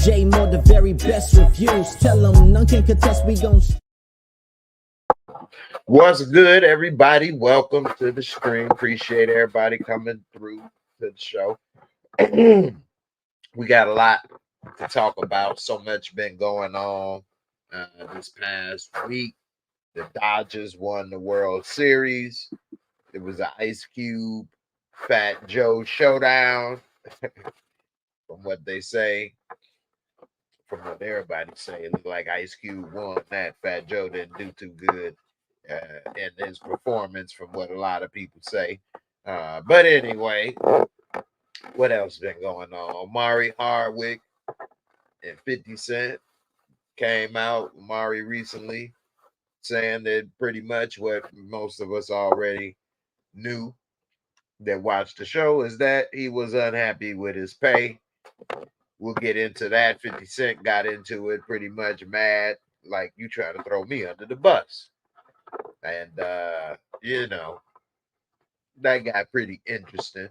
J Moore, the very best reviews. Tell them none can contest, we gon' What's good, everybody? Welcome to the stream. Appreciate everybody coming through to the show. We got a lot to talk about. So much been going on this past week. The Dodgers won the World Series. It was an Ice Cube, Fat Joe showdown, from what they say. From what everybody say, it looked like Ice Cube won that. Fat Joe didn't do too good in his performance, from what a lot of people say. But anyway, what else been going on? Omari, Hardwick, and 50 Cent came out. Omari recently saying that pretty much what most of us already knew that watched the show is that he was unhappy with his pay. We'll get into that. 50 Cent got into it pretty much mad, like you trying to throw me under the bus. And, that got pretty interesting.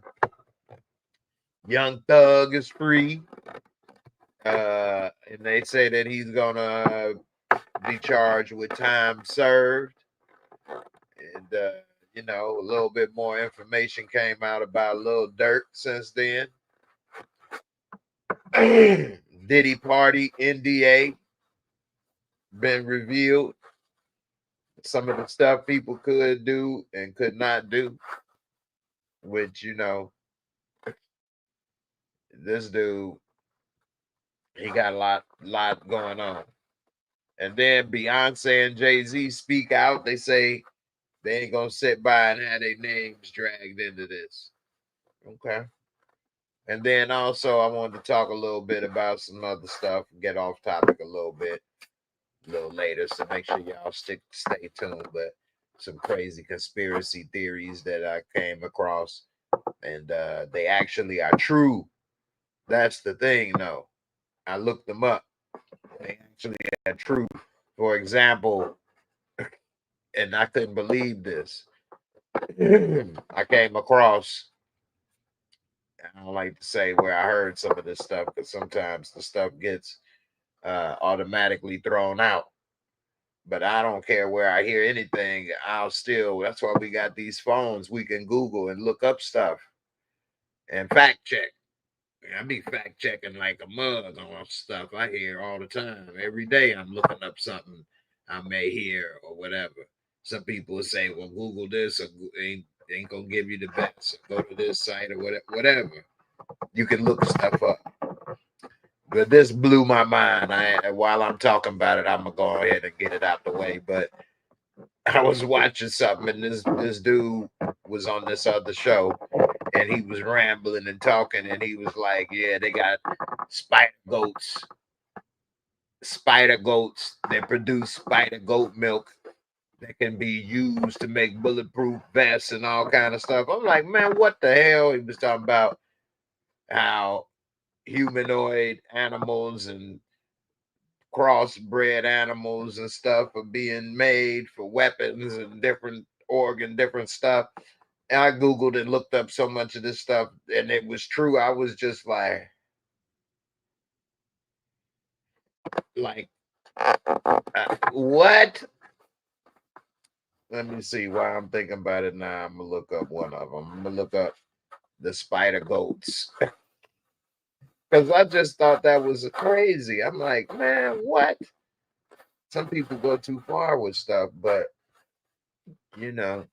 Young Thug is free. And they say that he's going to be charged with time served. And, a little bit more information came out about Lil Durk since then. Diddy Party NDA been revealed. Some of the stuff people could do and could not do, which, this dude, he got a lot going on. And then Beyonce and Jay-Z speak out. They say they ain't gonna sit by and have their names dragged into this. Okay. And then also I wanted to talk a little bit about some other stuff, get off topic a little later. So make sure y'all stay tuned. But some crazy conspiracy theories that I came across, and they actually are true. That's the thing, though. I looked them up. They actually are true. For example, and I couldn't believe this. I came across, I don't like to say where I heard some of this stuff, because sometimes the stuff gets automatically thrown out. But I don't care where I hear anything. That's why we got these phones. We can Google and look up stuff and fact check. I be fact checking like a mug on stuff I hear all the time. Every day I'm looking up something I may hear or whatever. Some people will say, well, Google this or ain't gonna give you the best. Go to this site or whatever. You can look stuff up. But this blew my mind. While I'm talking about it, I'm gonna go ahead and get it out the way. But I was watching something, and this dude was on this other show, and he was rambling and talking, and he was like, yeah, they got spider goats that produce spider goat milk that can be used to make bulletproof vests and all kind of stuff. I'm like, man, what the hell? He was talking about how humanoid animals and crossbred animals and stuff are being made for weapons and different stuff. And I Googled and looked up so much of this stuff, and it was true. I was just like what? Let me see why I'm thinking about it now. I'm going to look up one of them. I'm going to look up the spider goats. Because I just thought that was crazy. I'm like, man, what? Some people go too far with stuff, but, I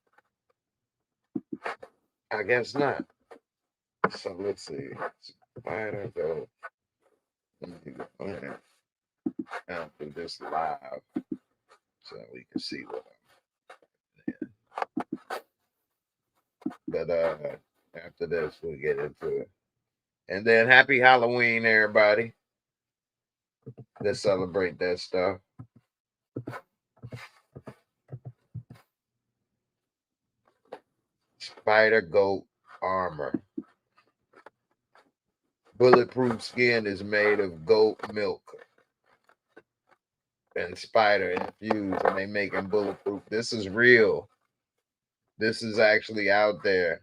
guess not. So let's see. Spider goat. Let me go ahead. I'll do this live so we can see what I'm in. But after this, we'll get into it. And then happy Halloween, everybody. Let's celebrate that stuff. Spider goat armor. Bulletproof skin is made of goat milk and spider infused, and they making bulletproof. This is real. This is actually out there.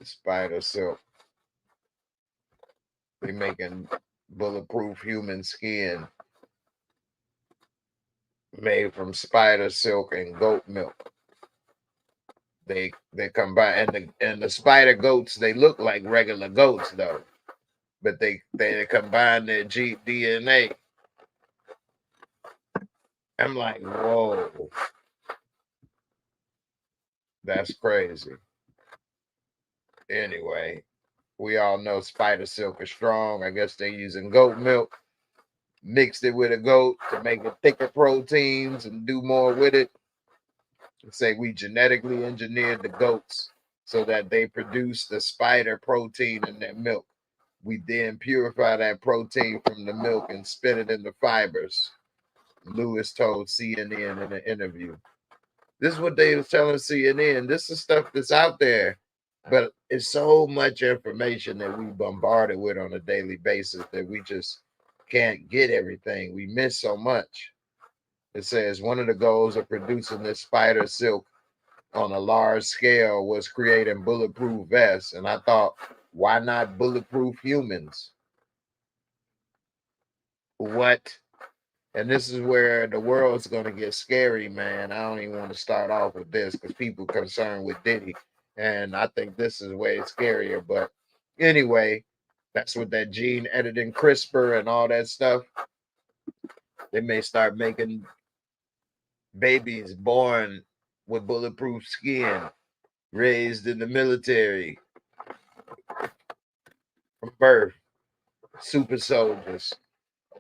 Spider silk. They making bulletproof human skin made from spider silk and goat milk. They combine, and the spider goats, they look like regular goats though, but they combine their DNA. I'm like, whoa, that's crazy. Anyway, we all know spider silk is strong. I guess they're using goat milk, mixed it with a goat to make it thicker proteins and do more with it. Say we genetically engineered the goats so that they produce the spider protein in their milk. We then purify that protein from the milk and spin it into fibers. Lewis told CNN in an interview. This is what they was telling CNN. This is stuff that's out there, but it's so much information that we bombarded with on a daily basis that we just can't get everything. We miss so much. It says one of the goals of producing this spider silk on a large scale was creating bulletproof vests. And I thought, why not bulletproof humans? What? And this is where the world's going to get scary, man. I don't even want to start off with this because people are concerned with Diddy. And I think this is way scarier. But anyway, that's what that gene editing, CRISPR and all that stuff. They may start making babies born with bulletproof skin, raised in the military from birth, super soldiers.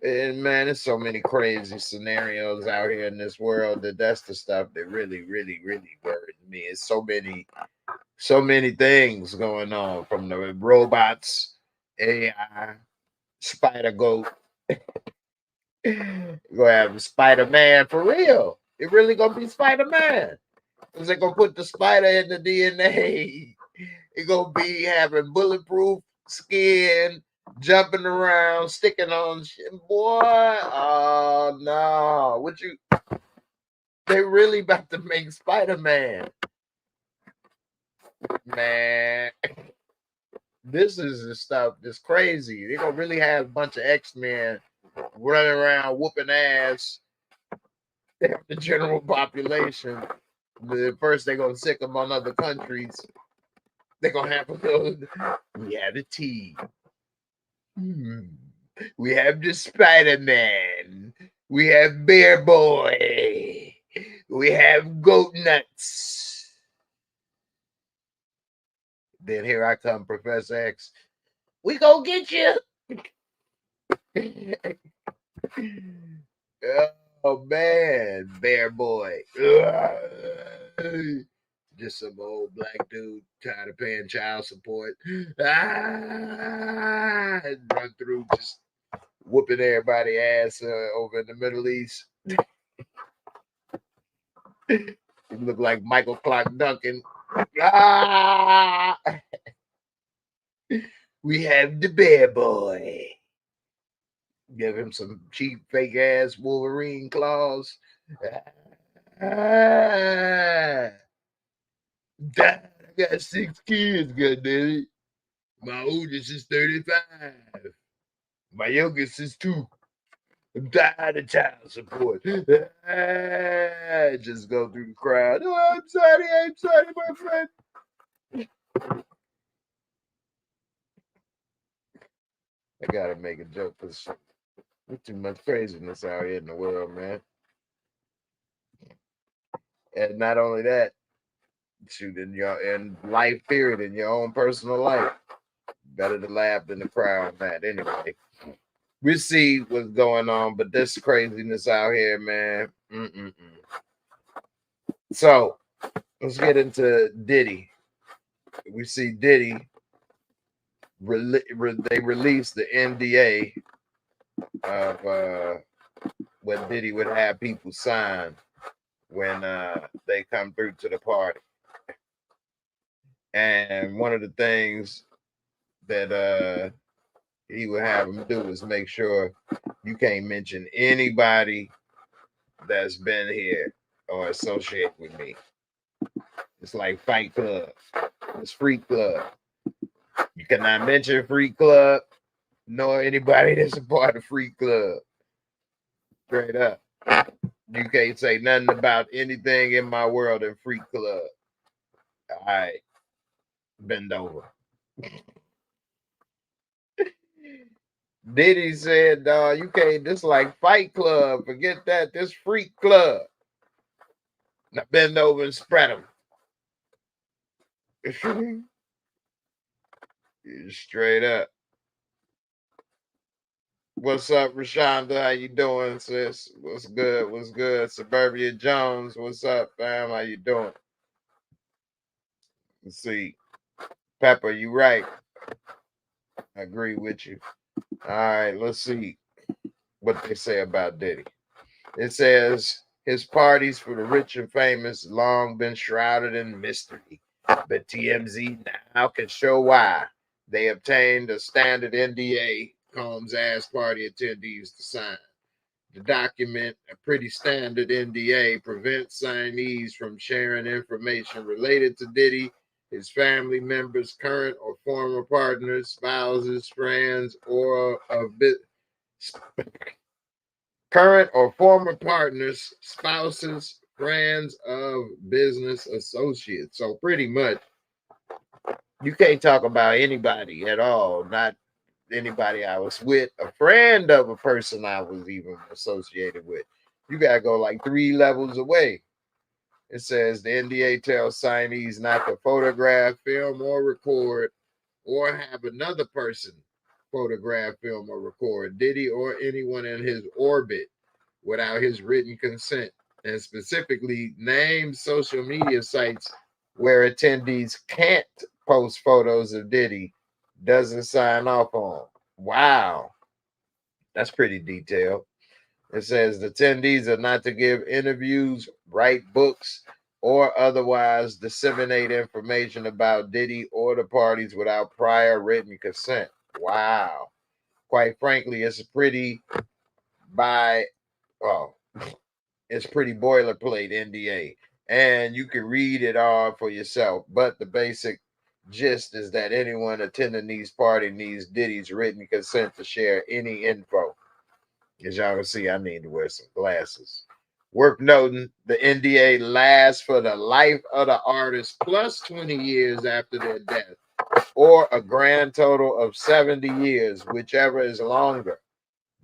And man, there's so many crazy scenarios out here in this world that's the stuff that really, really, really worries me. It's so many things going on, from the robots, AI, spider goat. You're gonna have Spider-Man for real. It really gonna be Spider-Man. Is they gonna put the spider in the DNA? It gonna be having bulletproof skin, jumping around, sticking on shit. Boy, oh no. They really about to make Spider-Man. Man. This is the stuff that's crazy. They're gonna really have a bunch of X-Men running around whooping ass. They have the general population. First, they're gonna sick them on other countries. They're gonna have a little. We have the tea. We have the Spider-Man. We have Bear Boy. We have Goat Nuts. Then here I come, Professor X. We gonna get you. Oh man, Bear Boy. Just some old black dude tired of paying child support. And run through just whooping everybody ass over in the Middle East. You look like Michael Clark Duncan. We have the Bear Boy. Give him some cheap, fake ass Wolverine claws. I got 6 kids, goddamn it. My oldest is 35. My youngest is 2. I'm tired of child support. Just go through the crowd. Oh, I'm sorry, my friend. I gotta make a joke because there's too much craziness out here in the world, man. And not only that, shoot, in life period, in your own personal life, better to laugh than the cry on that. Anyway, we see what's going on, but this craziness out here, man. So let's get into Diddy. We see Diddy. They released the NDA of what Diddy would have people sign when they come through to the party. And one of the things that he would have them do is make sure you can't mention anybody that's been here or associate with me. It's like Fight Club. It's Freak Club. You cannot mention Freak Club. nor anybody that's a part of Free Club. Straight up. You can't say nothing about anything in my world in Free Club. All right. Bend over. Diddy said, you can't, this like Fight Club. Forget that. This Freak Club. Now bend over and spread them. Straight up. What's up, Rashonda? How you doing, sis? What's good? What's good? Suburbia Jones, what's up, fam? How you doing? Let's see. Pepper, you right. I agree with you. All right, let's see what they say about Diddy. It says his parties for the rich and famous long been shrouded in mystery, but TMZ now can show why. They obtained a standard NDA Combs asked party attendees to sign. The document, a pretty standard NDA, prevents signees from sharing information related to Diddy, his family members, current or former partners, spouses, friends, or of current or former partners, spouses, friends of business associates. So pretty much, you can't talk about anybody at all, not anybody I was with, a friend of a person I was even associated with. You got to go like 3 levels away. It says the NDA tells signees not to photograph, film, or record, or have another person photograph, film, or record Diddy or anyone in his orbit without his written consent, and specifically name social media sites where attendees can't post photos of Diddy, doesn't sign off on. Wow, that's pretty detailed. It says the attendees are not to give interviews, write books, or otherwise disseminate information about Diddy or the parties without prior written consent. Wow. Quite frankly, it's pretty it's pretty boilerplate NDA. And you can read it all for yourself. But the basic gist is that anyone attending these parties needs Diddy's written consent to share any info. As y'all can see, I need to wear some glasses. Worth noting, the NDA lasts for the life of the artist plus 20 years after their death, or a grand total of 70 years, whichever is longer.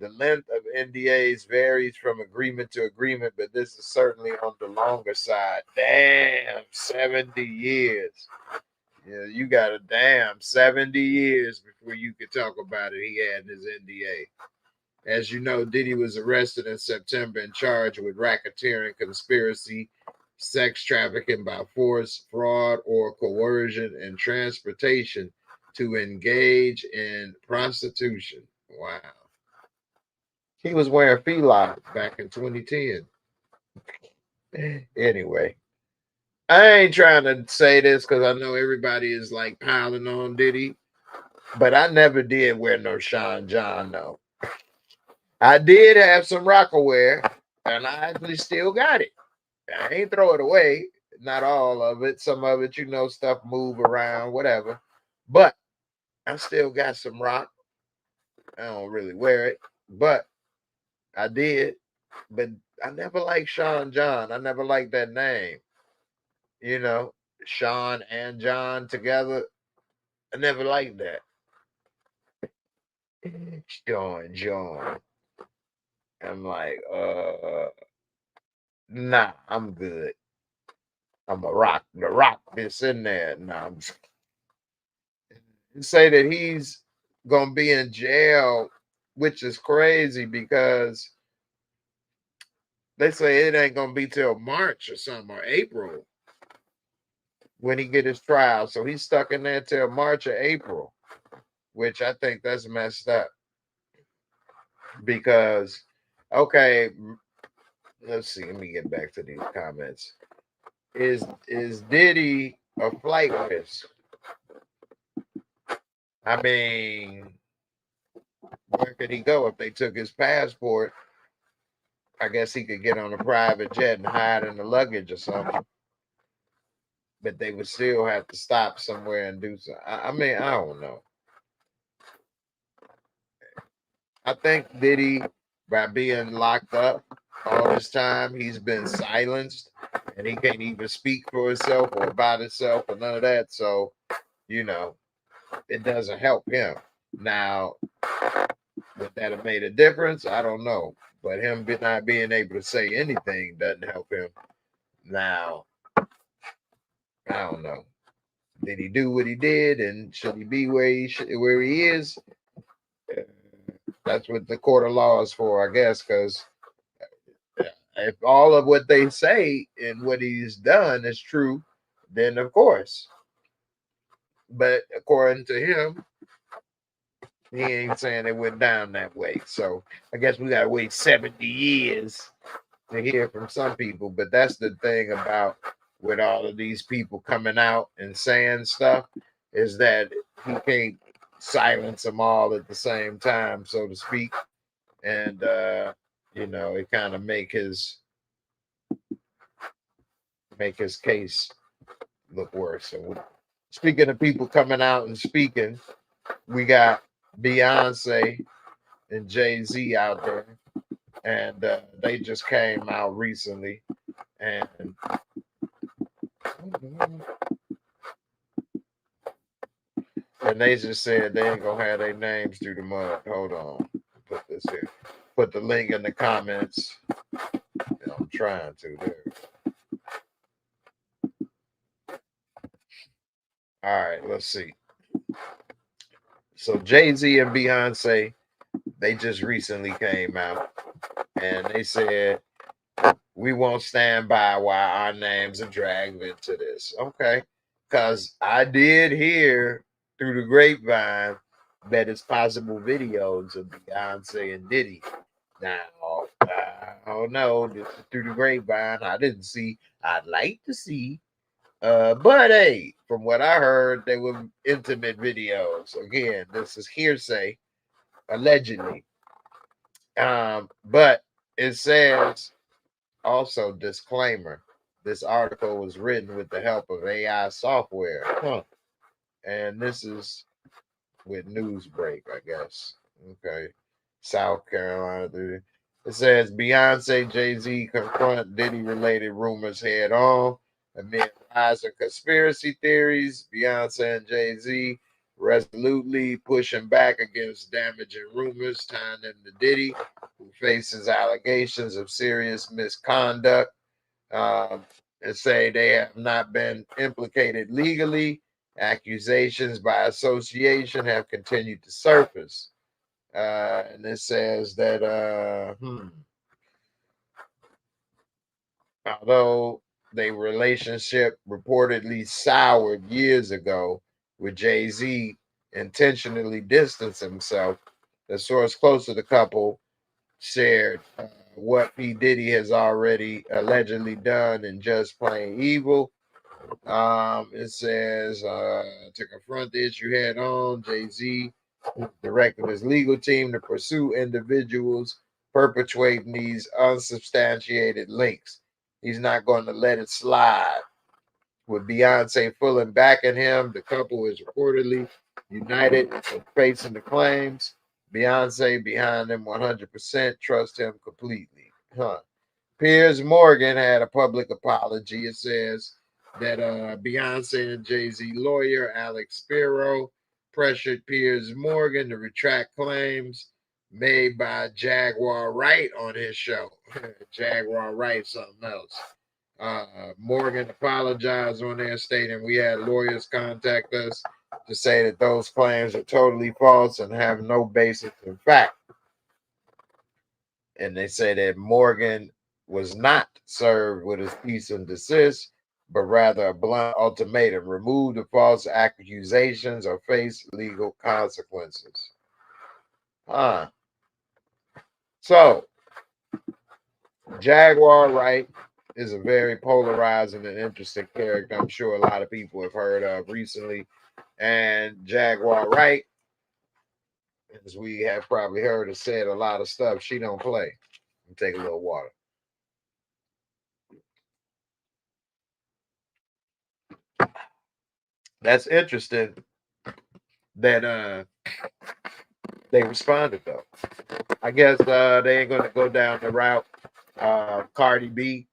The length of NDAs varies from agreement to agreement, but this is certainly on the longer side. Damn, 70 years. Yeah, you got a damn 70 years before you could talk about it. He had in his NDA. As you know, Diddy was arrested in September and charged with racketeering, conspiracy, sex trafficking by force, fraud, or coercion, and transportation to engage in prostitution. Wow. He was wearing felines back in 2010. Anyway, I ain't trying to say this because I know everybody is like piling on Diddy, but I never did wear no Sean John, though. I did have some Rockaware, and I actually still got it. I ain't throw it away. Not all of it. Some of it, stuff move around, whatever. But I still got some rock. I don't really wear it, but I did. But I never liked Sean John. I never liked that name. Sean and John together. I never liked that. Sean John. I'm like, nah, I'm good. I'm a rock. The rock is in there. Nah, say that he's gonna be in jail, which is crazy because they say it ain't gonna be till March or something, or April when he get his trial. So he's stuck in there till March or April, which I think that's messed up. Because, okay, let's see. Let me get back to these comments. Is Diddy a flight risk? I mean, where could he go if they took his passport? I guess he could get on a private jet and hide in the luggage or something. But they would still have to stop somewhere and do something. I mean, I don't know. I think Diddy, by being locked up all this time, he's been silenced, and he can't even speak for himself or about himself or none of that. So, you know, it doesn't help him. Now, would that have made a difference? I don't know. But him not being able to say anything doesn't help him. Now, I don't know. Did he do what he did, and should he be where he is? That's what the court of law is for, I guess. Because if all of what they say and what he's done is true, then of course. But according to him, he ain't saying it went down that way. So I guess we gotta wait 70 years to hear from some people. But that's the thing about with all of these people coming out and saying stuff, is that he can't silence them all at the same time, so to speak. And you know, it kind of make his case look worse. So speaking of people coming out and speaking, we got Beyonce and Jay-Z out there, and they just came out recently, and they just said they ain't gonna have their names through the mud. Hold on, put this here. Put the link in the comments. I'm trying to there. All right, let's see. So Jay-Z and Beyonce, they just recently came out, and they said, we won't stand by while our names are dragged into this. Okay. Because I did hear through the grapevine that it's possible videos of Beyonce and Diddy. Now, I don't know. This is through the grapevine. I didn't see. I'd like to see. But hey, from what I heard, they were intimate videos. Again, this is hearsay, allegedly. But it says also, disclaimer, this article was written with the help of AI software. And this is with Newsbreak, I guess. Okay. South Carolina. It says Beyonce, Jay-Z confront Diddy-related rumors head on. Amid rising conspiracy theories, Beyonce and Jay-Z resolutely pushing back against damaging rumors tying them to Diddy, who faces allegations of serious misconduct, and say they have not been implicated legally. Accusations by association have continued to surface. And it says that although their relationship reportedly soured years ago, with Jay-Z intentionally distanced himself, the source close to the couple shared what P. Diddy has already allegedly done in Just Plain Evil. It says to confront the issue head on, Jay-Z directed his legal team to pursue individuals perpetuating these unsubstantiated links. He's not going to let it slide. With Beyonce fully backing him, the couple is reportedly united in facing the claims. Beyonce behind him 100%, trust him completely. Piers Morgan had a public apology. It says that Beyonce and Jay-Z lawyer Alex Spiro pressured Piers Morgan to retract claims made by Jaguar Wright on his show. Jaguar Wright, something else. Morgan apologized on there, stating we had lawyers contact us to say that those claims are totally false and have no basis in fact. And they say that Morgan was not served with a cease and desist, but rather a blunt ultimatum: remove the false accusations or face legal consequences. So Jaguar Wright is a very polarizing and interesting character. I'm sure a lot of people have heard of recently. And Jaguar Wright, as we have probably heard, has said a lot of stuff. She don't play. Let me take a little water. That's interesting that they responded though. I guess they ain't gonna go down the route Cardi B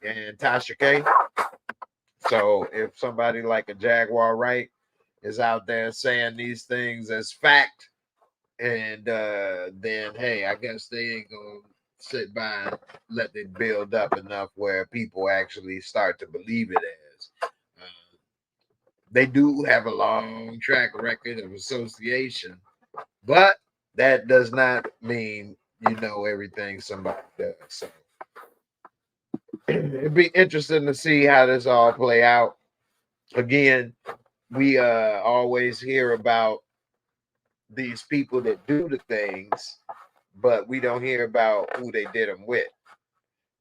and Tasha K. So if somebody like a Jaguar Wright is out there saying these things as fact, and then hey, I guess they ain't gonna sit by and let it build up enough where people actually start to believe it as. They do have a long track record of association, but that does not mean you know everything somebody does. So it'd be interesting to see how this all play out. Again, we always hear about these people that do the things, but we don't hear about who they did them with.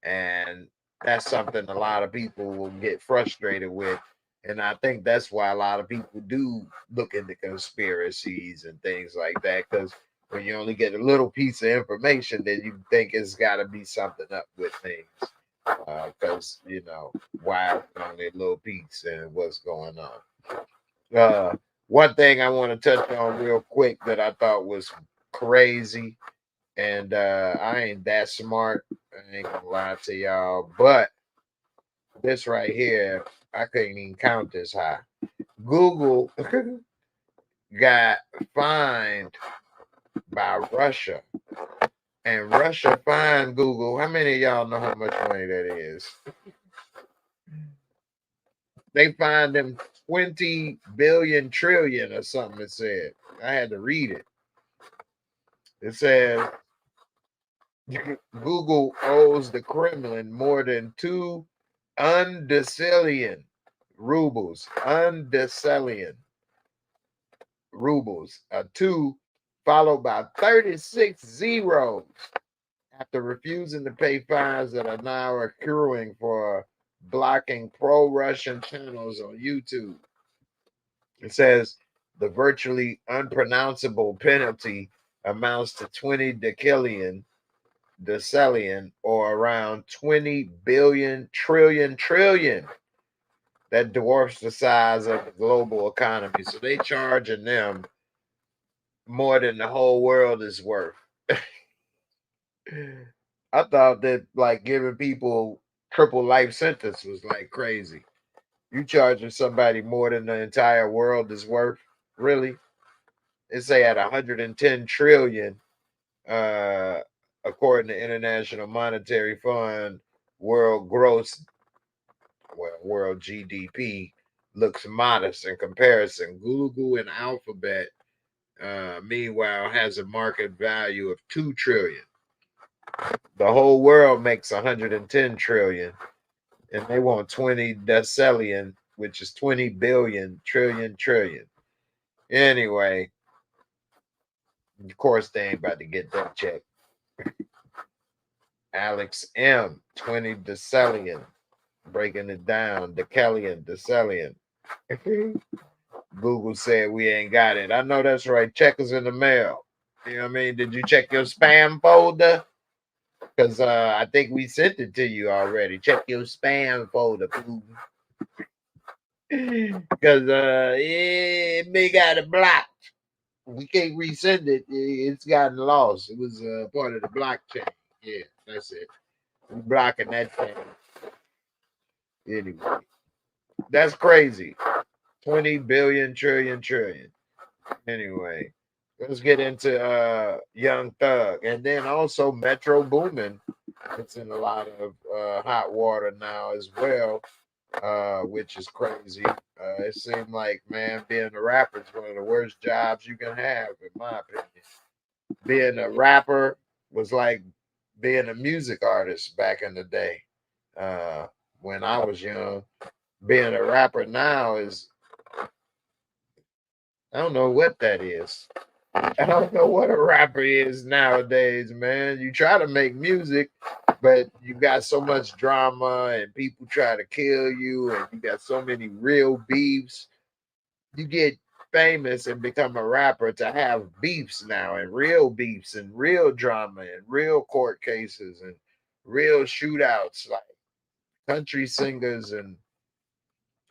And that's something a lot of people will get frustrated with. And I think that's why a lot of people do look into conspiracies and things like that. Because when you only get a little piece of information, then you think it's got to be something up with things. Because, you know, why only a little piece and what's going on. One thing I want to touch on real quick that I thought was crazy, and I ain't that smart, I ain't gonna lie to y'all, but this right here, I couldn't even count this high. Google got fined by Russia, and Russia fined Google. How many of y'all know how much money that is? They fined them 20 billion trillion or something. It said. I had to read it. It says Google owes the Kremlin more than 2 undecillion rubles. Undecillion rubles. A 2 followed by 36 zeros after refusing to pay fines that are now accruing for blocking pro-Russian channels on YouTube. It says the virtually unpronounceable penalty amounts to 20 decillion, or around 20 billion trillion. That dwarfs the size of the global economy. So they charging them more than the whole world is worth. I thought that like giving people triple life sentence was like crazy. You charging somebody more than the entire world is worth? Really? They say at 110 trillion, according to International Monetary Fund, world GDP looks modest in comparison. Google and Alphabet, meanwhile, has a market value of 2 trillion. The whole world makes 110 trillion, and they want 20 decillion, which is 20 billion trillion. Anyway, of course, they ain't about to get that check. Alex M, 20 decillion, breaking it down. Decillion. Google said we ain't got it. I know that's right. Check us in the mail. You know what I mean? Did you check your spam folder? Because I think we sent it to you already. Check your spam folder, Google. Because it may got it blocked. We can't resend it. It's gotten lost. It was part of the blockchain. Yeah, that's it. We're blocking that thing. Anyway, that's crazy. 20 billion trillion. Anyway, let's get into Young Thug. And then also Metro Boomin. It's in a lot of hot water now as well, which is crazy. It seemed like, man, being a rapper is one of the worst jobs you can have, in my opinion. Being a rapper was like being a music artist back in the day when I was young. Being a rapper now is, I don't know what that is. I don't know what a rapper is nowadays, man. You try to make music, but you got so much drama and people try to kill you, and you got so many real beefs. You get famous and become a rapper to have beefs now, and real drama and real court cases and real shootouts. Like country singers and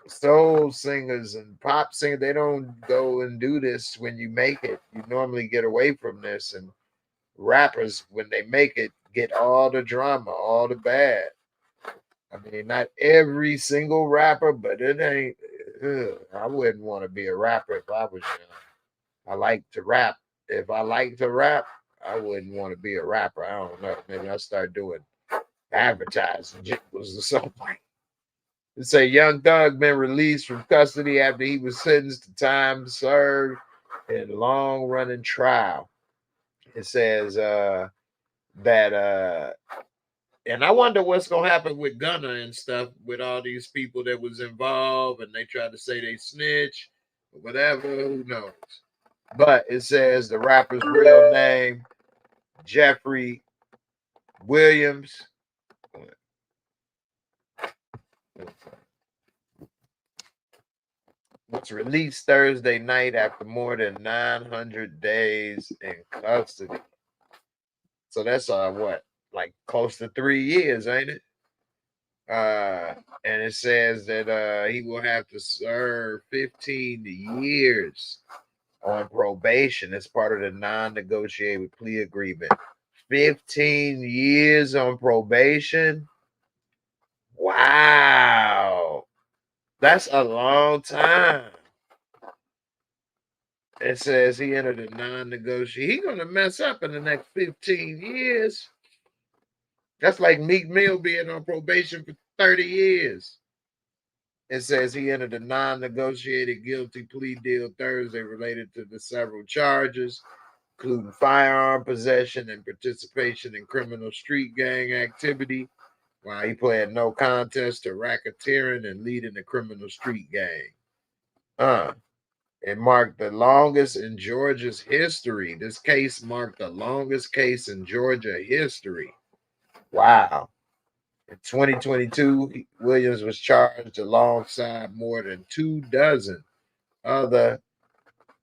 soul singers and pop singers, they don't go and do this when you make it. You normally get away from this, and rappers, when they make it, get all the drama, all the bad. I mean, not every single rapper, but it ain't. I wouldn't want to be a rapper if I was young. I like to rap. If I like to rap, I wouldn't want to be a rapper. I don't know. Maybe I'll start doing advertising jingles or something. It say Young Thug been released from custody after he was sentenced to time served in a long running trial. It says that and I wonder what's gonna happen with Gunna and stuff with all these people that was involved and they tried to say they snitch or whatever, who knows. But it says the rapper's real name, Jeffrey Williams. Was released Thursday night after more than 900 days in custody. So that's what, like close to 3 years, ain't it? And it says that he will have to serve 15 years on probation as part of the non-negotiated plea agreement. 15 years on probation? Wow. That's a long time. It says he entered a non-negotiated. He's going to mess up in the next 15 years. That's like Meek Mill being on probation for 30 years. It says he entered a non-negotiated guilty plea deal Thursday related to the several charges, including firearm possession and participation in criminal street gang activity, while he pled no contest to racketeering and leading the criminal street gang. It marked the longest in Georgia's history. This case marked the longest case in Georgia history. Wow. In 2022, Williams was charged alongside more than 24 other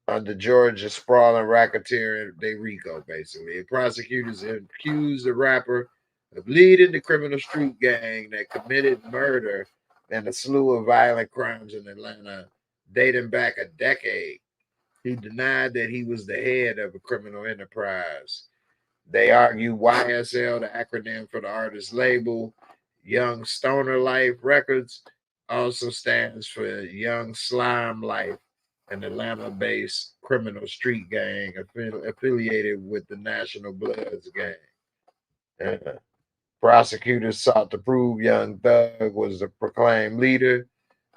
under Georgia sprawling racketeering de RICO, basically. And prosecutors accused the rapper of leading the criminal street gang that committed murder and a slew of violent crimes in Atlanta dating back a decade. He denied that he was the head of a criminal enterprise. They argue YSL, the acronym for the artist label, Young Stoner Life Records, also stands for Young Slime Life, an Atlanta-based criminal street gang affiliated with the National Bloods gang. Prosecutors sought to prove Young Thug was the proclaimed leader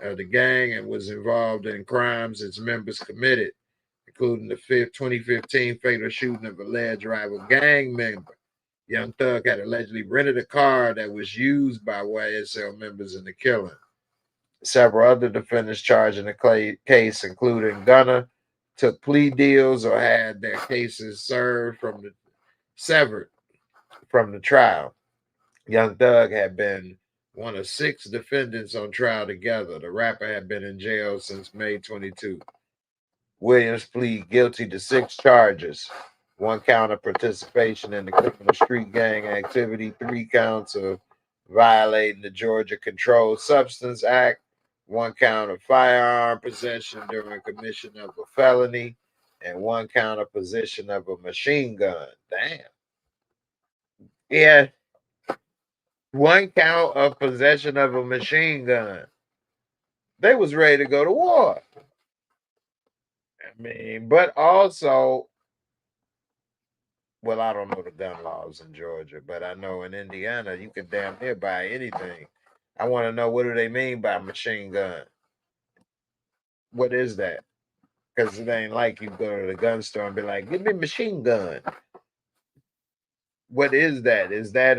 of the gang and was involved in crimes its members committed, including the 2015 fatal shooting of alleged rival gang member. Young Thug had allegedly rented a car that was used by YSL members in the killing. Several other defendants charged in the case, including Gunna, took plea deals or had their cases severed from the trial. Young Thug had been one of 6 defendants on trial together. The rapper had been in jail since May 22. Williams pleaded guilty to 6 charges. 1 count of participation in the criminal street gang activity, 3 counts of violating the Georgia Controlled Substance Act, 1 count of firearm possession during commission of a felony, and 1 count of possession of a machine gun. Damn. Yeah. 1 count of possession of a machine gun. They was ready to go to war. I mean, but also, well, I don't know the gun laws in Georgia, but I know in Indiana you can damn near buy anything. I want to know, what do they mean by machine gun? What is that? Because it ain't like you go to the gun store and be like, "Give me a machine gun." What is that? Is that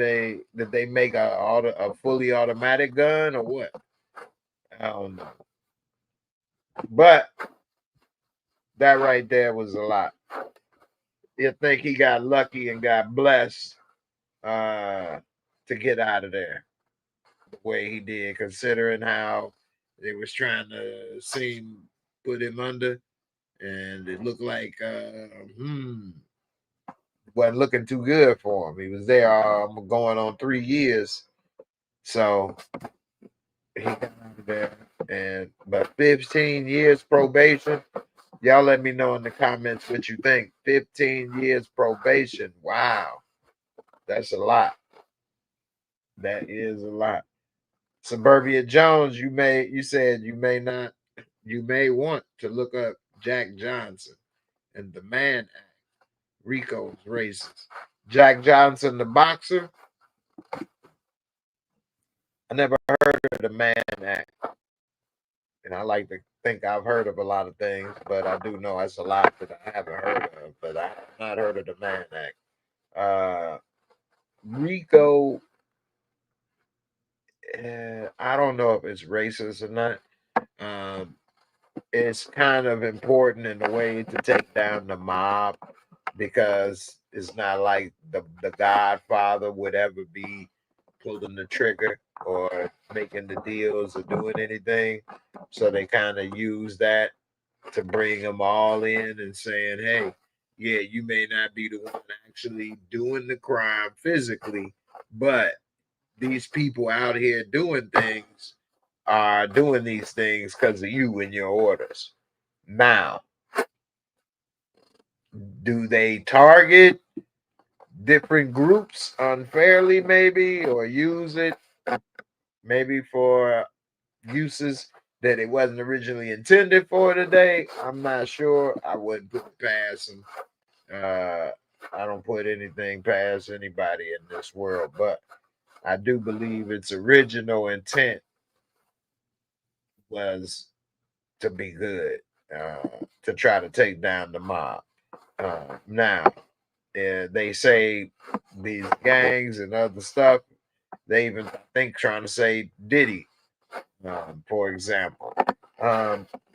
that they make a fully automatic gun or what? I don't know. But that right there was a lot. You think he got lucky and got blessed to get out of there the way he did, considering how they was trying to put him under, and it looked like wasn't looking too good for him. He was there going on 3 years, so he got out of there, but 15 years probation. Y'all let me know in the comments what you think. 15 years probation. Wow. That's a lot. That is a lot. Suburbia Jones, you said you may want to look up Jack Johnson and the Mann Act. Rico's racist. Jack Johnson, the boxer. I never heard of the Mann Act. And I like to think I've heard of a lot of things, but I do know it's a lot that I haven't heard of. But I have not heard of the Mann Act. Rico, I don't know if it's racist or not. It's kind of important in a way to take down the mob because it's not like the Godfather would ever be pulling the trigger or making the deals or doing anything. So they kind of use that to bring them all in and saying, hey, yeah, you may not be the one actually doing the crime physically, but these people out here doing things are doing these things because of you and your orders. Now, do they target different groups unfairly, maybe, or use it maybe for uses that it wasn't originally intended for today? I'm not sure. I wouldn't put it past them. I don't put anything past anybody in this world, but I do believe its original intent was to be good, to try to take down the mob. Now, they say these gangs and other stuff, they even think trying to say Diddy, for example.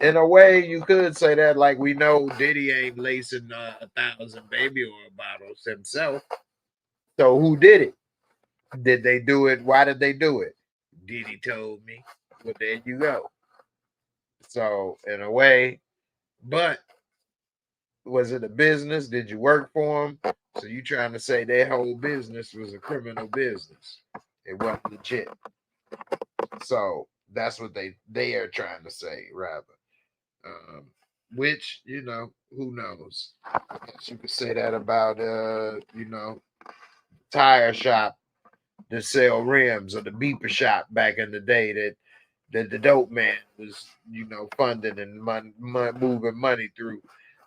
In a way, you could say that, like we know Diddy ain't lacing 1,000 baby oil bottles himself. So who did it? Did they do it? Why did they do it? Diddy told me. Well, there you go. So in a way, but was it a business? Did you work for them? So you trying to say their whole business was a criminal business? It wasn't legit. So that's what they are trying to say, rather. Which who knows? I guess you could say that about tire shop that sell rims or the beeper shop back in the day that the dope man was funding and moving money through,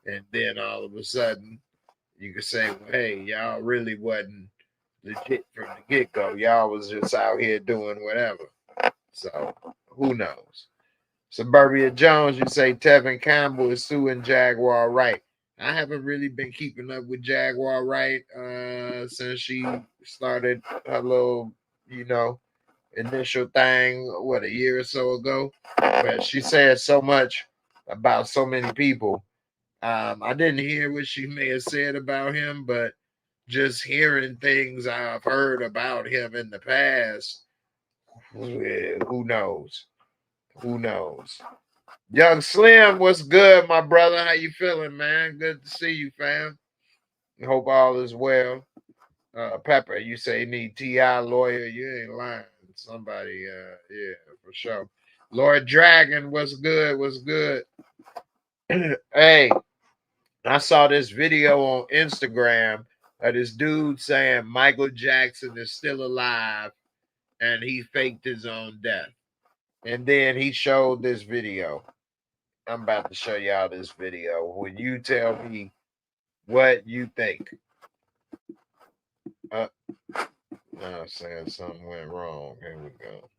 and then all of a sudden you could say, well, hey, y'all really wasn't legit from the get-go. Y'all was just out here doing whatever. So who knows? Suburbia Jones, you say Tevin Campbell is suing Jaguar Wright. I haven't really been keeping up with Jaguar Wright since she started her little, initial thing, a year or so ago. But she said so much about so many people. I didn't hear what she may have said about him, but just hearing things I've heard about him in the past, who knows? Who knows? Young Slim, what's good, my brother? How you feeling, man? Good to see you, fam. Hope all is well. Pepper, you say you need T.I. lawyer. You ain't lying. Somebody, yeah, for sure. Lord Dragon, what's good? What's good? Hey, I saw this video on Instagram of this dude saying Michael Jackson is still alive and he faked his own death. And then he showed this video. I'm about to show y'all this video. When you tell me what you think. No, saying something went wrong. Here we go.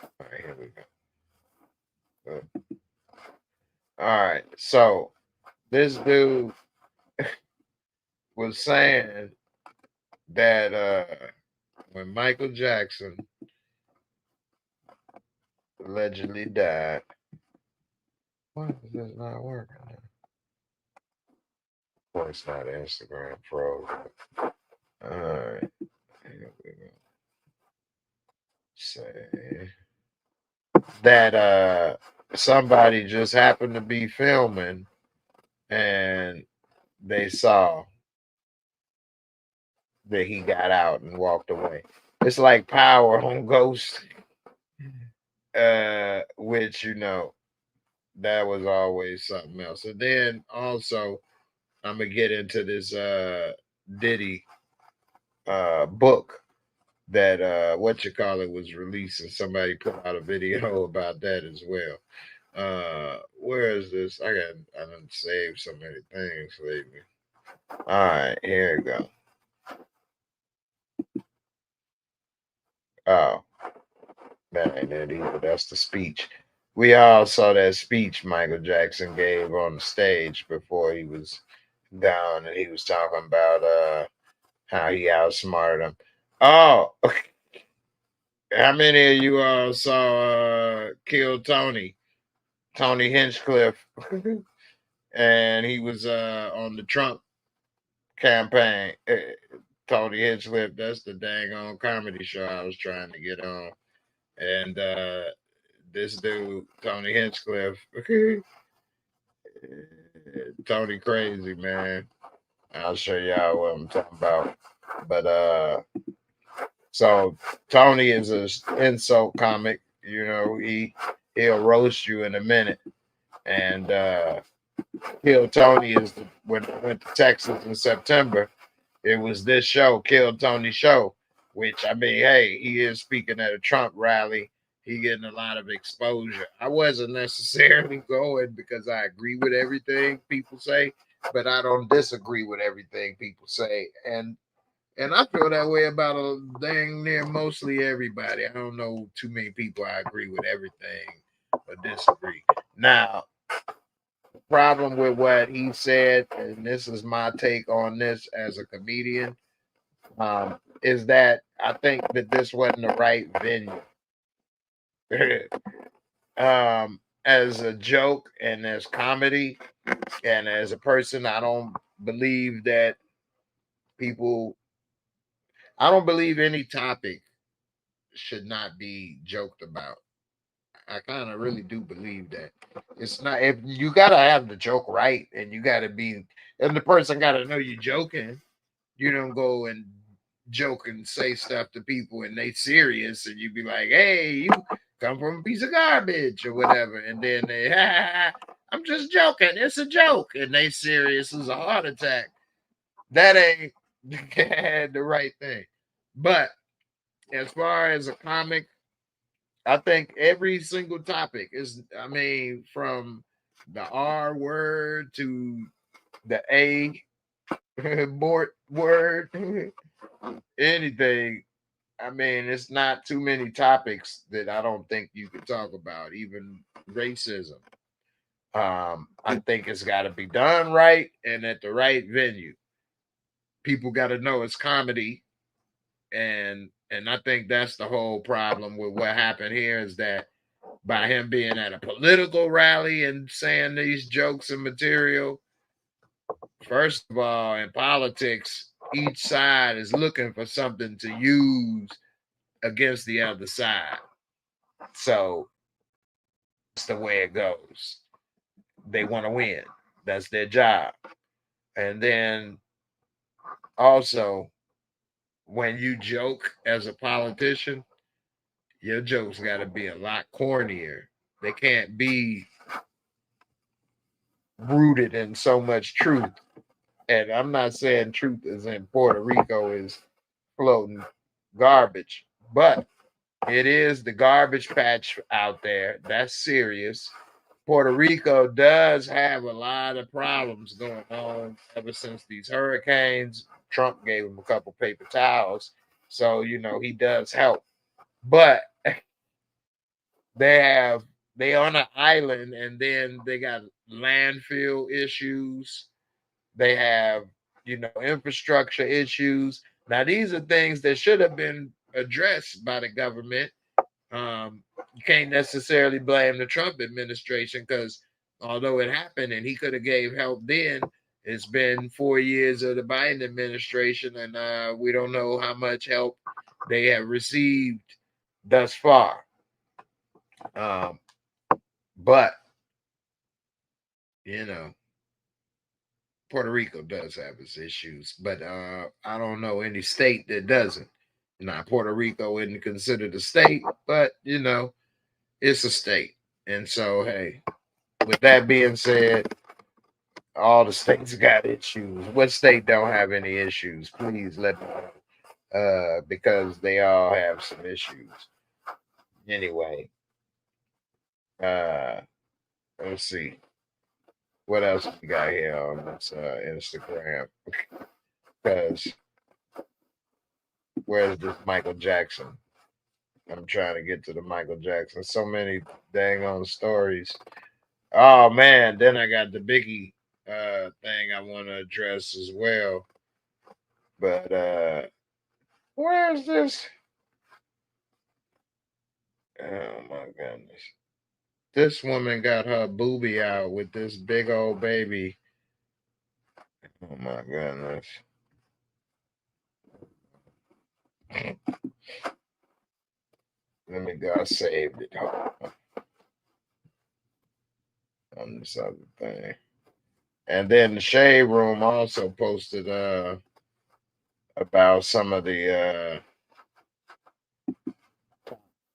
All right, here we go. All right, so this dude was saying that when Michael Jackson allegedly died, why is this not working? Of course, not Instagram Pro. All right, here we go. Say that somebody just happened to be filming and they saw that he got out and walked away. It's like Power on Ghost, which that was always something else. And then also, I'm gonna get into this Diddy book that what you call it was released, and somebody put out a video about that as well. Where is this? I done saved so many things lately. All right, here we go. Oh, that ain't it either. That's the speech. We all saw that speech Michael Jackson gave on the stage before he was gone, and he was talking about how he outsmarted him. Oh, how many of you all saw Kill Tony Hinchcliffe? And he was on the Trump campaign. Tony Hinchcliffe, that's the dang on comedy show I was trying to get on. And this dude, Tony Hinchcliffe, Tony crazy, man. I'll show y'all what I'm talking about. But so Tony is an insult comic. You know, he'll roast you in a minute. And Kill Tony is when I went to Texas in September. It was this show, Kill Tony show, which I mean, hey, he is speaking at a Trump rally. He getting a lot of exposure. I wasn't necessarily going because I agree with everything people say, but I don't disagree with everything people say. And I feel that way about a dang near mostly everybody. I don't know too many people I agree with everything or disagree. Now, problem with what he said, and this is my take on this as a comedian, is that I think that this wasn't the right venue. As a joke and as comedy and as a person, I don't believe that I don't believe any topic should not be joked about. I kind of really do believe that. It's not, if you gotta have the joke right, and you gotta be, and the person gotta know you're joking. You don't go and joke and say stuff to people and they serious, and you be like, "Hey, you come from a piece of garbage" or whatever, and then they, "I'm just joking. It's a joke," and they serious as a heart attack. That ain't the right thing. But as far as a comic, I think every single topic is, I mean, from the R word to the A word, anything. I mean, it's not too many topics that I don't think you could talk about, even racism. I think it's got to be done right and at the right venue. People got to know it's comedy, and I think that's the whole problem with what happened here, is that by him being at a political rally and saying these jokes and material, first of all, in politics, each side is looking for something to use against the other side. So that's the way it goes. They want to win. That's their job. And then also, when you joke as a politician, your jokes got to be a lot cornier. They can't be rooted in so much truth. And I'm not saying truth is in Puerto Rico is floating garbage, but it is the garbage patch out there. That's serious. Puerto Rico does have a lot of problems going on ever since these hurricanes. Trump gave him a couple paper towels. So, you know, he does help. But they on an island, and then they got landfill issues. They have, you know, infrastructure issues. Now, these are things that should have been addressed by the government. You can't necessarily blame the Trump administration, because although it happened and he could have gave help then, it's been 4 years of the Biden administration, and we don't know how much help they have received thus far. But, you know, Puerto Rico does have its issues, but I don't know any state that doesn't. Now, Puerto Rico isn't considered a state, but, you know, it's a state. And so, hey, with that being said, all the states got issues. What state don't have any issues? Please let me know. Because they all have some issues. Anyway, let's see. What else we got here on this Instagram? Because where's this Michael Jackson? I'm trying to get to the Michael Jackson. So many dang on stories. Oh man, then I got the Biggie thing I want to address as well. But where is this? Oh my goodness. This woman got her boobie out with this big old baby. Oh my goodness. Let me go. I saved it. On this other thing. And then the Shade Room also posted about some of the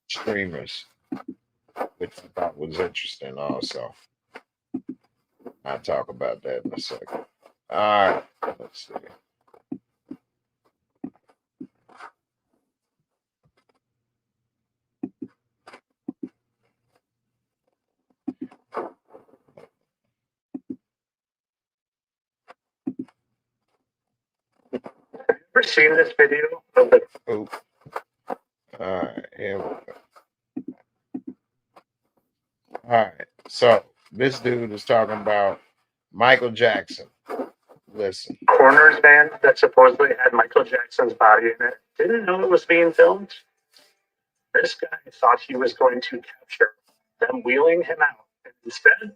streamers, which I thought was interesting also. I'll talk about that in a second. All right, let's see. Ever seen this video? Oop. All right, here we go. All right, so this dude is talking about Michael Jackson. Listen. Corners band that supposedly had Michael Jackson's body in it didn't know it was being filmed. This guy thought he was going to capture them wheeling him out, and instead,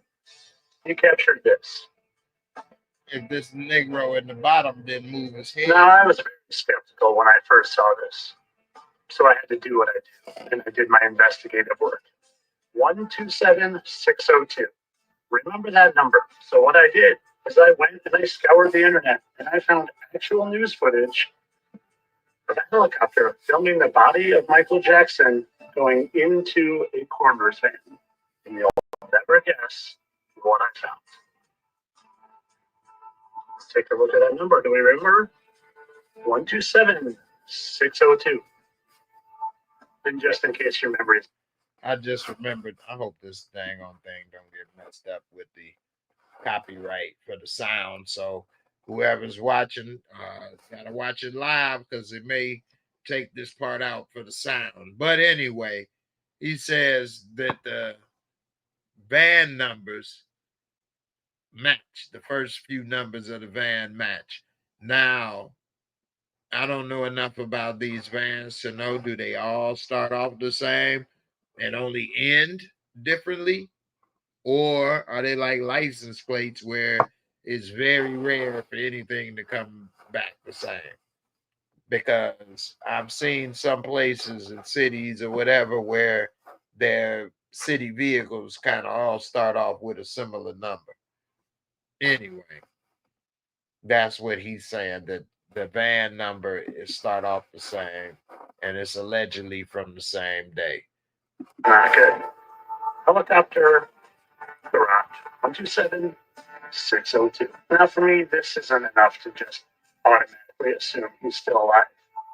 he captured this. If this Negro at the bottom didn't move his head. Now, I was very skeptical when I first saw this, so I had to do what I do, and I did my investigative work. 127602. Remember that number. So what I did is I went and I scoured the internet, and I found actual news footage of a helicopter filming the body of Michael Jackson going into a Corners van. And you'll never guess what I found. Let's take a look at that number. Do we remember? 127602. And just in case your memory is. I just remembered. I hope this dang on thing don't get messed up with the copyright for the sound. So whoever's watching, gotta watch it live because it may take this part out for the sound. But anyway, he says that the van numbers match. The first few numbers of the van match. Now, I don't know enough about these vans to know, do they all start off the same and only end differently? Or are they like license plates where it's very rare for anything to come back the same? Because I've seen some places in cities or whatever where their city vehicles kind of all start off with a similar number. Anyway, that's what he's saying, that the van number is start off the same and it's allegedly from the same day. Not good. Helicopter garage 127602. Now, for me, this isn't enough to just automatically assume he's still alive.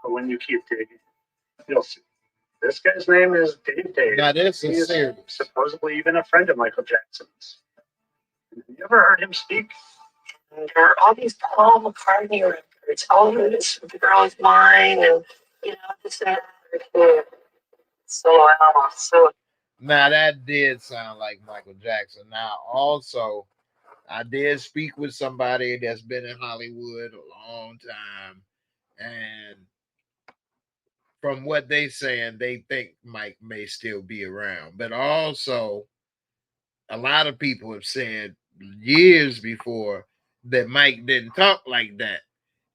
But when you keep digging, you'll see. This guy's name is Dave. Now, this is He's serious. supposedly even a friend of Michael Jackson's. Have you ever heard him speak? There are all these Paul McCartney records. All of it is The Girl Is Mine, and this and that. So Now that did sound like Michael Jackson. Now also, I did speak with somebody that's been in Hollywood a long time, and from what they saying, they think Mike may still be around. But also, a lot of people have said years before that Mike didn't talk like that.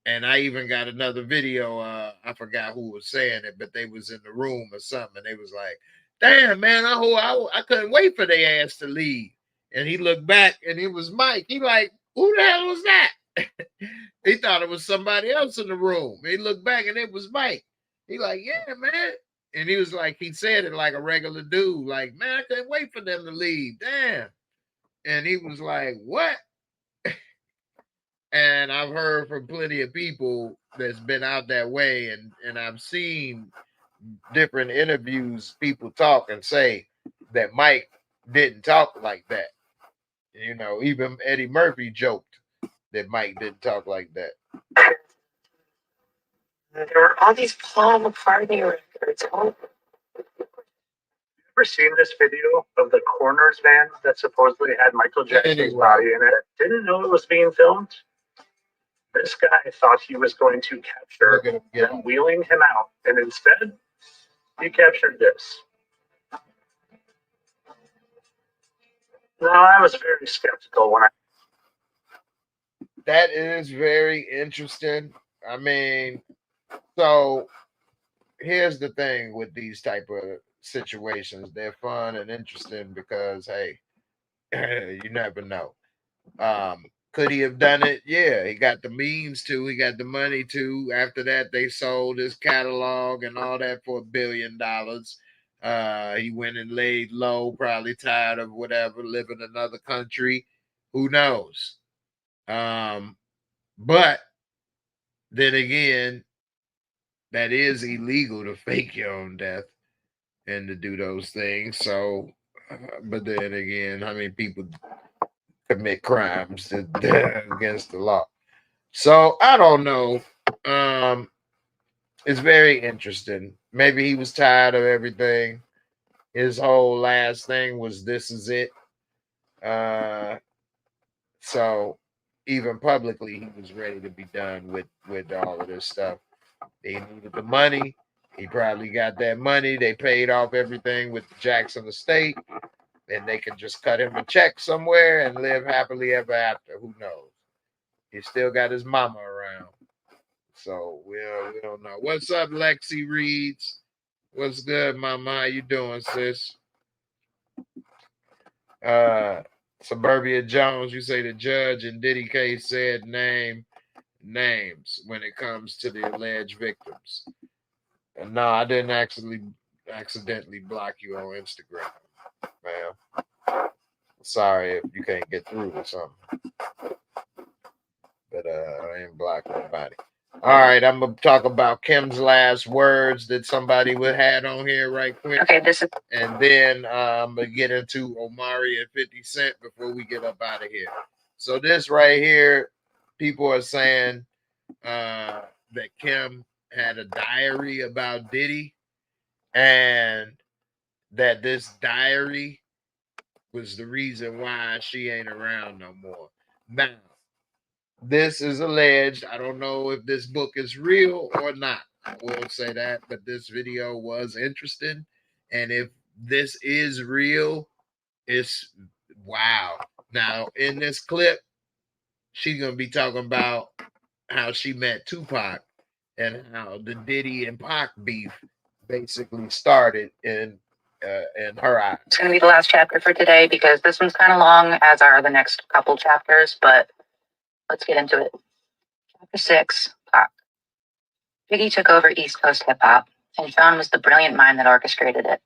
And I even got another video. I forgot who was saying it, but they was in the room or something. And they was like, damn, man, I couldn't wait for their ass to leave. And he looked back and it was Mike. He like, who the hell was that? He thought it was somebody else in the room. He looked back and it was Mike. He like, yeah, man. And he was like, he said it like a regular dude. Like, man, I couldn't wait for them to leave. Damn. And he was like, what? And I've heard from plenty of people that's been out that way, and I've seen different interviews, people talk and say that Mike didn't talk like that. You know, even Eddie Murphy joked that Mike didn't talk like that. There were all these Paul McCartney records. Ever seen this video of the Corners van that supposedly had Michael Jackson's body in it? Didn't know it was being filmed. This guy thought he was going to capture them wheeling him out, and instead, he captured this. No, I was very skeptical when That is very interesting. I mean, so here's the thing with these type of situations. They're fun and interesting because, hey, you never know. Could he have done it? Yeah, he got the means to, he got the money to. After that, they sold his catalog and all that for $1 billion. He went and laid low, probably tired of whatever, living in another country. Who knows? But then again, that is illegal to fake your own death and to do those things. So, but then again, how many people commit crimes against the law? So I don't know. It's very interesting. Maybe he was tired of everything. His whole last thing was "This is it." So even publicly, he was ready to be done with all of this stuff. They needed the money. He probably got that money. They paid off everything with the Jackson estate, and they could just cut him a check somewhere and live happily ever after. Who knows? He still got his mama around. So we don't know. What's up, Lexi Reeds? What's good, mama? How you doing, sis? Suburbia Jones, you say the judge in Diddy case said names when it comes to the alleged victims. And no, I didn't accidentally block you on Instagram, ma'am. Sorry if you can't get through or something. But I ain't blocked nobody. All right, I'm gonna talk about Kim's last words that somebody had on here right quick. Okay, this is, and then I'm gonna get into Omari and 50 Cent before we get up out of here. So this right here, people are saying that Kim had a diary about Diddy, and that this diary was the reason why she ain't around no more. Now, this is alleged. I don't know if this book is real or not. I will say that, but this video was interesting. And if this is real, it's wow. Now, in this clip, she's going to be talking about how she met Tupac and how the Diddy and Pac beef basically started in her eyes. it's going to be the last chapter for today because this one's kind of long, as are the next couple chapters, but let's get into it. Chapter 6, Pac. Biggie took over East Coast hip-hop, and Sean was the brilliant mind that orchestrated it.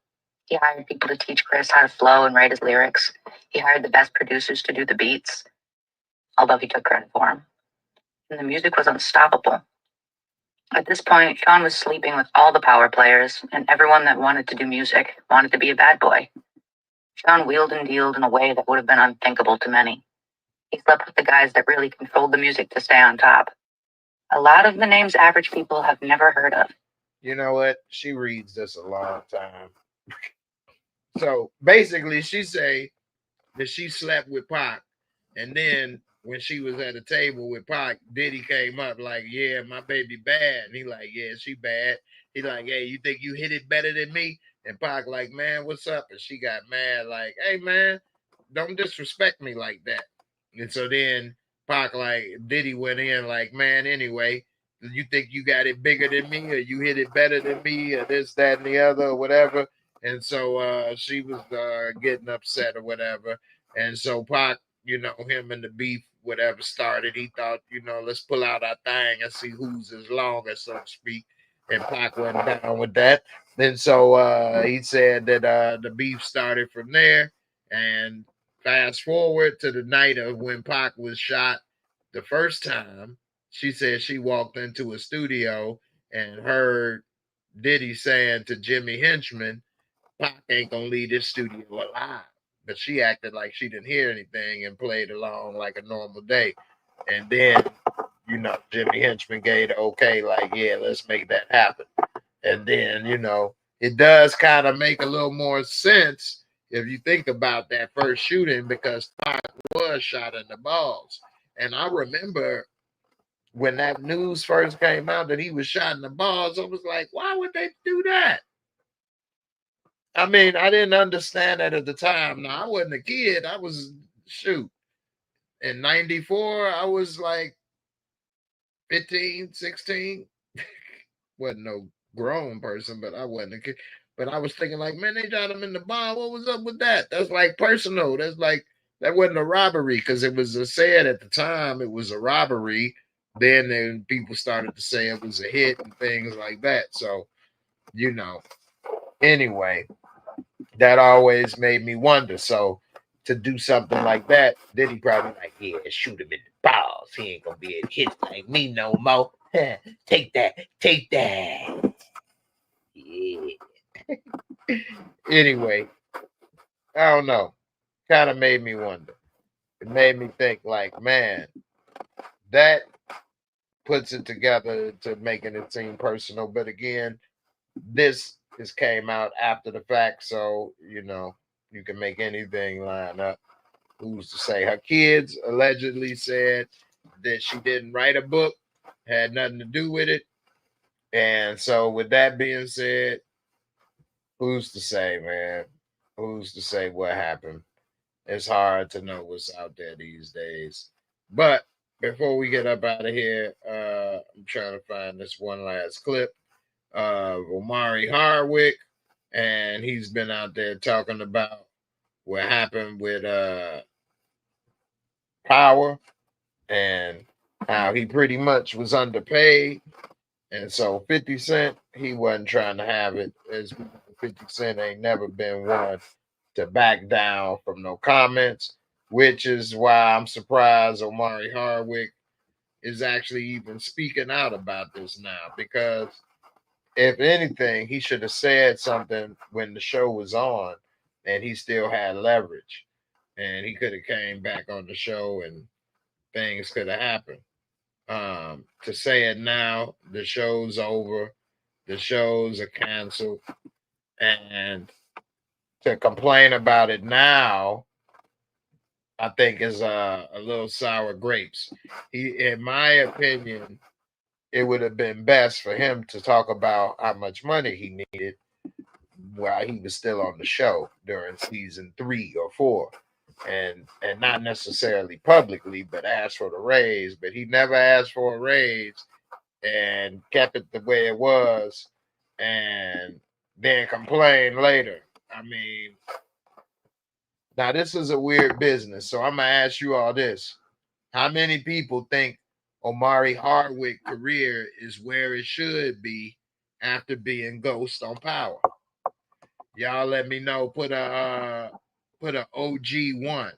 He hired people to teach Chris how to flow and write his lyrics. He hired the best producers to do the beats, although he took credit for them. And the music was unstoppable. At this point, Sean was sleeping with all the power players, and everyone that wanted to do music wanted to be a bad boy. Sean wheeled and dealed in a way that would have been unthinkable to many. He slept with the guys that really controlled the music to stay on top. A lot of the names average people have never heard of. You know what? She reads this a long time. So basically, she say that she slept with Pac, and then when she was at a table with Pac, Diddy came up like, "Yeah, my baby bad," and he like, "Yeah, she bad." He like, "Hey, you think you hit it better than me?" And Pac like, "Man, what's up?" And she got mad like, "Hey, man, don't disrespect me like that." And so then Pac like Diddy went in like, "Man, anyway, you think you got it bigger than me, or you hit it better than me, or this, that, and the other, or whatever." And so she was getting upset or whatever. And so Pac, you know, him and the beef, whatever started, he thought, you know, let's pull out our thing and see who's as long as, so to speak. And Pac went down with that. And so he said that the beef started from there. And fast forward to the night of when Pac was shot the first time. She said she walked into a studio and heard Diddy saying to Jimmy Henchman, Pac ain't gonna leave this studio alive. But she acted like she didn't hear anything and played along like a normal day. And then, you know, Jimmy Henchman gave the okay, like, yeah, let's make that happen. And then, you know, it does kind of make a little more sense if you think about that first shooting, because Pac was shot in the balls. And I remember when that news first came out that he was shot in the balls, I was like, why would they do that? I mean, I didn't understand that at the time. Now, I wasn't a kid. I was, shoot, in 94, I was like 15, 16. Wasn't no grown person, but I wasn't a kid. But I was thinking like, man, they shot him in the bar. What was up with that? That's like personal. That's like, that wasn't a robbery, because it was said at the time it was a robbery. Then people started to say it was a hit and things like that. So, you know, anyway, that always made me wonder. So to do something like that, then he probably like, yeah, shoot him in the balls. He ain't gonna be a hit like me no more. Take that, take that. Yeah. Anyway, I don't know. Kind of made me wonder. It made me think like, man, that puts it together to making it seem personal. But again, this came out after the fact, so you know you can make anything line up. Who's to say? Her kids allegedly said that she didn't write a book, had nothing to do with it. And so with that being said, who's to say, man? Who's to say what happened? It's hard to know what's out there these days. But before we get up out of here, I'm trying to find this one last clip of Omari Hardwick, and he's been out there talking about what happened with Power and how he pretty much was underpaid. And so 50 Cent, he wasn't trying to have it. As 50 Cent ain't never been one to back down from no comments, which is why I'm surprised Omari Hardwick is actually even speaking out about this now, because if anything, he should have said something when the show was on and he still had leverage, and he could have came back on the show and things could have happened. To say it now, the show's over, the shows are canceled, and to complain about it now, I think is a little sour grapes. In my opinion, it would have been best for him to talk about how much money he needed while he was still on the show during season 3 or 4, and not necessarily publicly, but ask for the raise. But he never asked for a raise and kept it the way it was, and then complain later. I mean, now this is a weird business, so I'm gonna ask you all this: how many people think Omari Hardwick's career is where it should be after being Ghost on Power? Y'all let me know. Put a OG1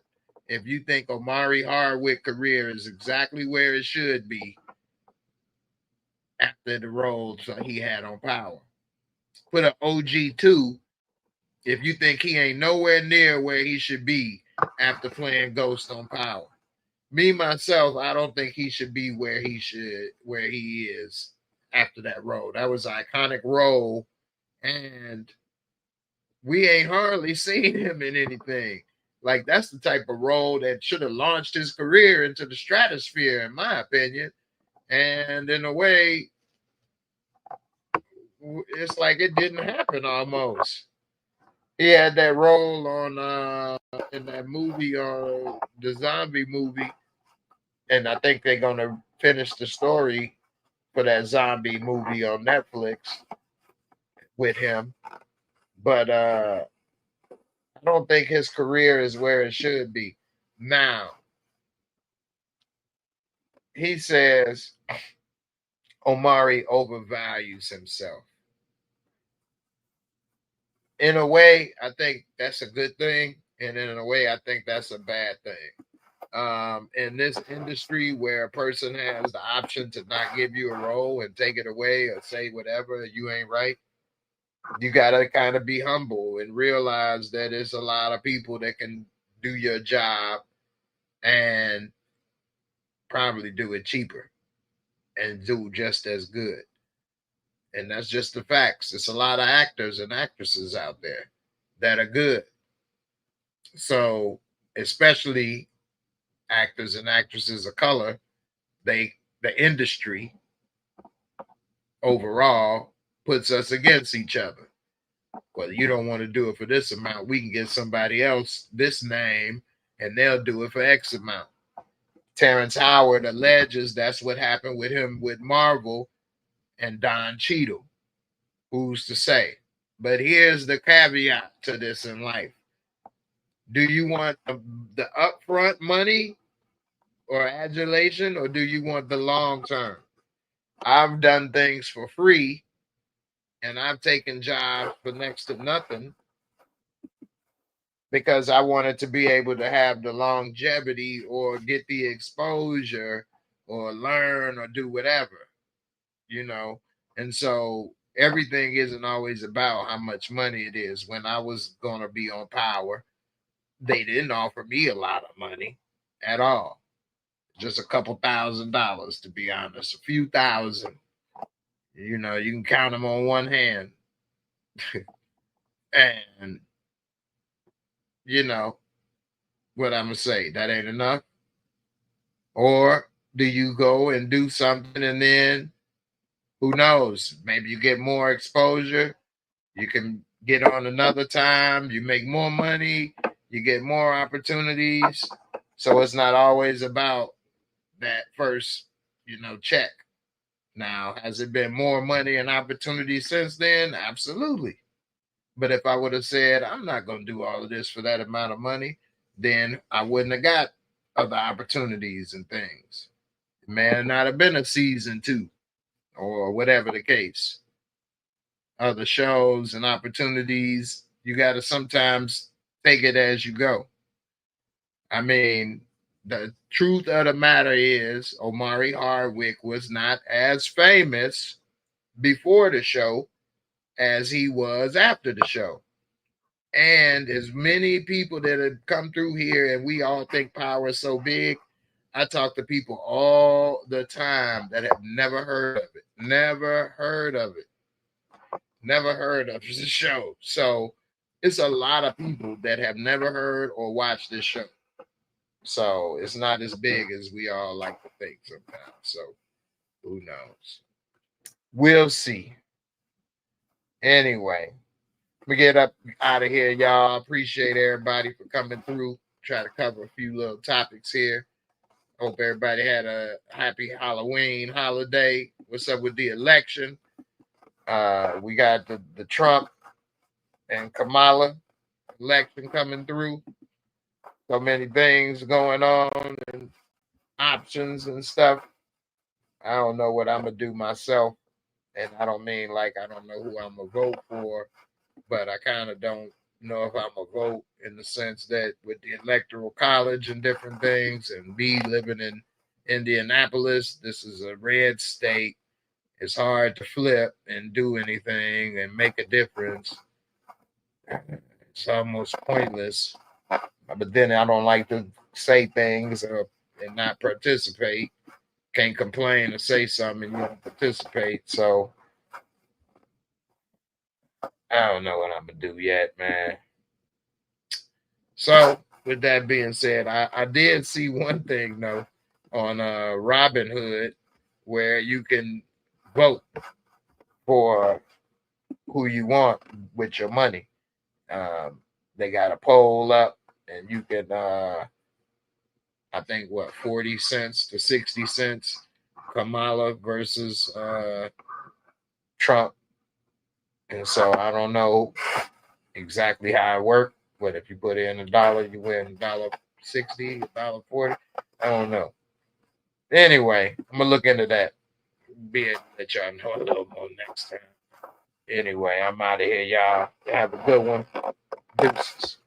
if you think Omari Hardwick's career is exactly where it should be after the roles he had on Power. Put an OG2 if you think he ain't nowhere near where he should be after playing Ghost on Power. Me myself, I don't think he should be where he is after that role. That was an iconic role, and we ain't hardly seen him in anything. Like, that's the type of role that should have launched his career into the stratosphere, in my opinion. And in a way, it's like it didn't happen almost. He had that role on in that movie, the zombie movie, and I think they're gonna finish the story for that zombie movie on Netflix with him. But I don't think his career is where it should be. Now, he says Omari overvalues himself. In a way, I think that's a good thing, And in a way, I think that's a bad thing. In this industry where a person has the option to not give you a role and take it away or say whatever, you ain't right, you got to kind of be humble and realize that there's a lot of people that can do your job and probably do it cheaper and do just as good. And that's just the facts. There's a lot of actors and actresses out there that are good. So, especially actors and actresses of color, the industry overall puts us against each other. Well, you don't want to do it for this amount. We can get somebody else this name and they'll do it for X amount. Terrence Howard alleges that's what happened with him with Marvel and Don Cheadle. Who's to say? But here's the caveat to this in life. Do you want the upfront money or adulation, or do you want the long term? I've done things for free, and I've taken jobs for next to nothing because I wanted to be able to have the longevity or get the exposure or learn or do whatever, you know. And so everything isn't always about how much money it is. When I was going to be on Power, they didn't offer me a lot of money at all. Just a couple $1,000s, to be honest, a few thousand. You know, you can count them on one hand. And, you know, what I'm going to say, that ain't enough. Or do you go and do something and then who knows? Maybe you get more exposure. You can get on another time. You make more money. You get more opportunities. So it's not always about that first, check. Now, has it been more money and opportunity since then? Absolutely. But if I would have said, I'm not going to do all of this for that amount of money, then I wouldn't have got other opportunities and things. It may not have been a season 2 or whatever the case. Other shows and opportunities, you got to sometimes take it as you go. I mean, the truth of the matter is Omari Hardwick was not as famous before the show as he was after the show. And as many people that have come through here and we all think Power is so big, I talk to people all the time that have never heard of it. Never heard of it. Never heard of the show. So it's a lot of people that have never heard or watched this show. So it's not as big as we all like to think sometimes. So who knows? We'll see. Anyway, we get up out of here, y'all. Appreciate everybody for coming through. Try to cover a few little topics here. Hope everybody had a happy Halloween holiday. What's up with the election? We got the Trump and Kamala election coming through. So many things going on and options and stuff. I don't know what I'm going to do myself. And I don't mean like I don't know who I'm going to vote for, but I kind of don't know if I'm going to vote in the sense that with the Electoral College and different things, and me living in Indianapolis, this is a red state. It's hard to flip and do anything and make a difference. It's almost pointless. But then I don't like to say things and not participate. Can't complain or say something and you don't participate. So I don't know what I'm going to do yet, man. So with that being said, I did see one thing, though, on Robinhood where you can vote for who you want with your money. They got a poll up and you can, I think, 40 cents to 60 cents, Kamala versus Trump. And so I don't know exactly how it worked, but if you put in $1, you win $1.60, $1.40. I don't know. Anyway, I'm going to look into that. Be able to let y'all know a little more next time. Anyway, I'm out of here, y'all. Have a good one. Deuces.